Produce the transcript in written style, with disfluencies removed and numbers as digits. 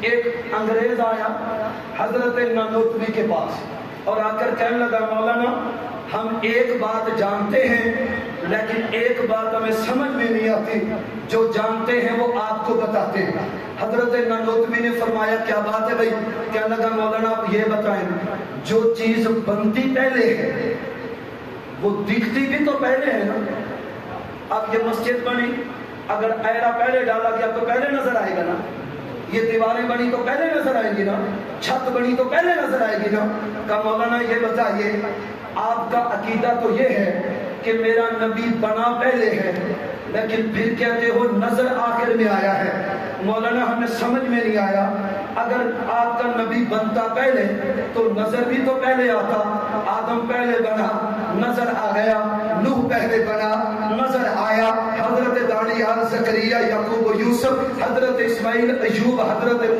ایک انگریز آیا حضرت نانوتوی کے پاس اور آ کر کہنے لگا مولانا ہم ایک بات جانتے ہیں لیکن ایک بات ہمیں سمجھ میں نہیں آتی، جو جانتے ہیں وہ آپ کو بتاتے ہیں۔ حضرت نانوتوی نے فرمایا کیا بات ہے بھائی؟ کہنے لگا مولانا آپ یہ بتائیں جو چیز بنتی پہلے ہے وہ دکھتی بھی تو پہلے ہے نا۔ اب یہ مسجد بنی، اگر ایرا پہلے ڈالا گیا تو پہلے نظر آئے گا نا، یہ دیواریں بنی تو پہلے نظر آئے گی نا، چھت بنی تو پہلے نظر آئے گی نا۔ کہا مولانا یہ بتائیے آپ کا عقیدہ تو یہ ہے کہ میرا نبی بنا پہلے ہے لیکن پھر کہتے ہو نظر آخر میں آیا ہے۔ مولانا ہمیں سمجھ میں نہیں آیا، اگر آپ کا نبی بنتا پہلے تو نظر بھی تو پہلے آتا، آدم پہلے بنا نظر آ گیا، نوح پہلے بنا نظر آیا، حضرت دانیال زکریا یعقوب و یوسف، حضرت اسماعیل ایوب، حضرت